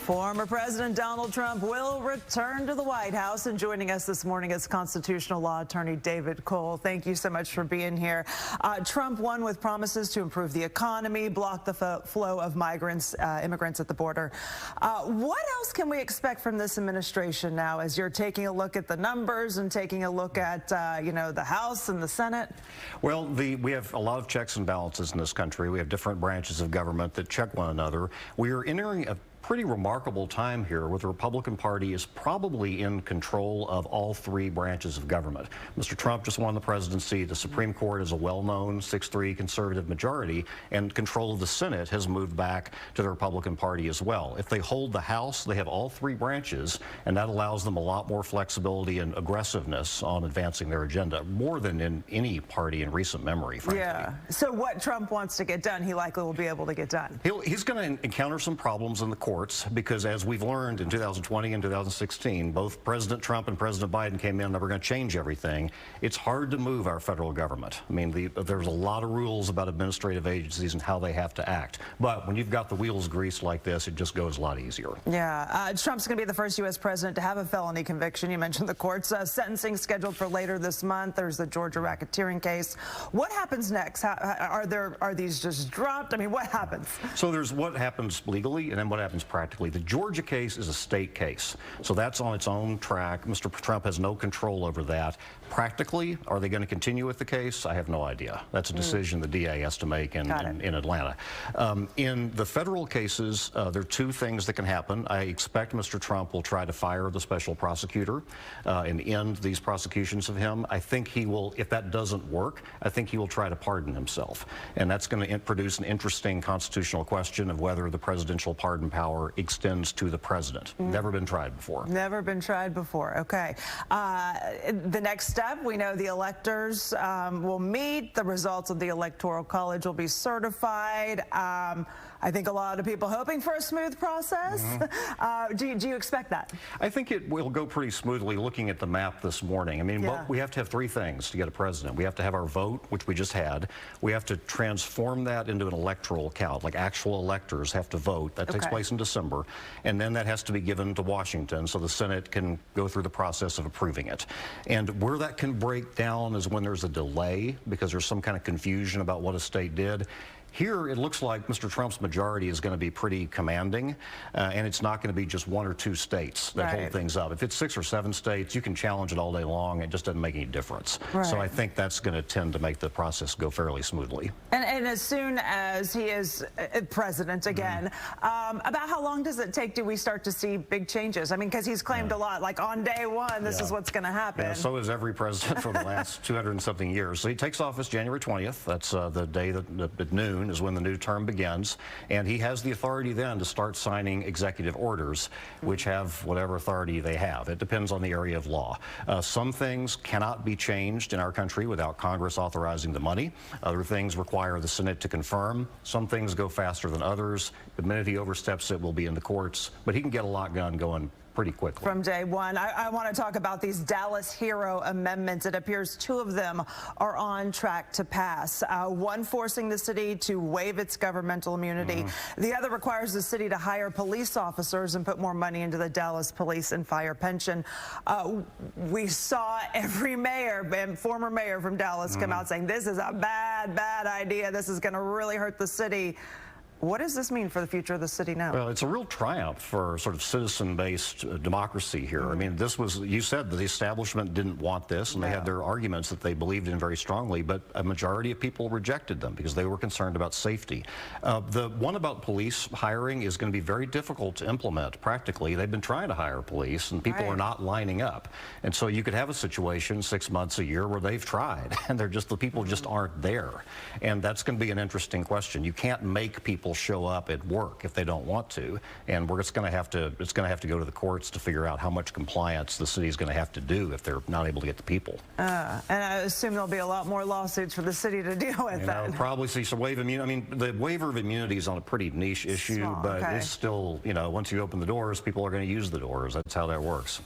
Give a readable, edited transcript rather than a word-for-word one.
Former President Donald Trump will return to the White House, and joining us this morning is constitutional law attorney David Cole. Thank you so much for being here. Trump won with promises to improve the economy, block the flow of migrants, immigrants at the border. What else can we expect from this administration now as you're taking a look at the numbers and taking a look at, the House and the Senate? Well, we have a lot of checks and balances in this country. We have different branches of government that check one another. We are entering a pretty remarkable time here where the Republican Party is probably in control of all three branches of government. Mr. Trump just won the presidency. The Supreme Court is a well-known 6-3 conservative majority, and control of the Senate has moved back to the Republican Party as well. If they hold the House, they have all three branches, and that allows them a lot more flexibility and aggressiveness on advancing their agenda, more than in any party in recent memory, frankly. Yeah. So what Trump wants to get done, he likely will be able to get done. He's going to encounter some problems in the courts, because as we've learned in 2020 and 2016, both President Trump and President Biden came in and we're going to change everything. It's hard to move our federal government. I mean, there's a lot of rules about administrative agencies and how they have to act. But when you've got the wheels greased like this, it just goes a lot easier. Yeah. Trump's going to be the first U.S. president to have a felony conviction. You mentioned the courts. Sentencing scheduled for later this month. There's the Georgia racketeering case. What happens next? Are these just dropped? I mean, what happens? So there's what happens legally and then what happens practically. The Georgia case is a state case, so that's on its own track. Mr. Trump has no control over that. Practically, are they going to continue with the case? I have no idea. That's a decision the DA has to make in Atlanta. In the federal cases, there are two things that can happen. I expect Mr. Trump will try to fire the special prosecutor and end these prosecutions of him. I think he will, if that doesn't work, I think he will try to pardon himself. And that's going to produce an interesting constitutional question of whether the presidential pardon power extends to the president. Never been tried before. Never been tried before. Okay. The next step, we know the electors will meet. The results of the Electoral College will be certified. I think a lot of people hoping for a smooth process. Do you expect that? I think it will go pretty smoothly looking at the map this morning. I mean, we have to have three things to get a president. We have to have our vote, which we just had. We have to transform that into an electoral count, like actual electors have to vote. That takes place in December. And then that has to be given to Washington so the Senate can go through the process of approving it. And where that can break down is when there's a delay because there's some kind of confusion about what a state did. Here, it looks like Mr. Trump's majority is going to be pretty commanding, and it's not going to be just one or two states that hold things up. If it's 6 or 7 states, you can challenge it all day long. It just doesn't make any difference. So I think that's going to tend to make the process go fairly smoothly. And as soon as he is president again, about how long does it take do we start to see big changes? I mean, because he's claimed a lot, like on day one, this is what's going to happen. Yeah, so is every president for the last 200 and something years. So he takes office January 20th. That's the day at noon is when the new term begins, and he has the authority then to start signing executive orders, which have whatever authority they have. It depends on the area of law. Some things cannot be changed in our country without Congress authorizing the money. Other things require the Senate to confirm. Some things go faster than others. The minute he oversteps it, will be in the courts, but he can get a lot going pretty quickly. From day one. I want to talk about these Dallas Hero amendments. It appears 2 of them are on track to pass. One forcing the city to waive its governmental immunity. The other requires the city to hire police officers and put more money into the Dallas police and fire pension. We saw every mayor and former mayor from Dallas come out saying this is a bad idea. This is going to really hurt the city. What does this mean for the future of the city now? Well, it's a real triumph for sort of citizen-based democracy here. I mean, this was, you said that the establishment didn't want this, and they had their arguments that they believed in very strongly, but a majority of people rejected them because they were concerned about safety. The one about police hiring is going to be very difficult to implement practically. They've been trying to hire police, and people are not lining up. And so you could have a situation 6 months, a year, where they've tried, and the people just aren't there. And that's going to be an interesting question. You can't make people show up at work if they don't want to, and it's going to have to go to the courts to figure out how much compliance the city is going to have to do if they're not able to get the people. And I assume there'll be a lot more lawsuits for the city to deal with. Probably see some waiver immunity. I mean, the waiver of immunity is on a pretty niche issue, but it's still, once you open the doors, people are going to use the doors. That's how that works.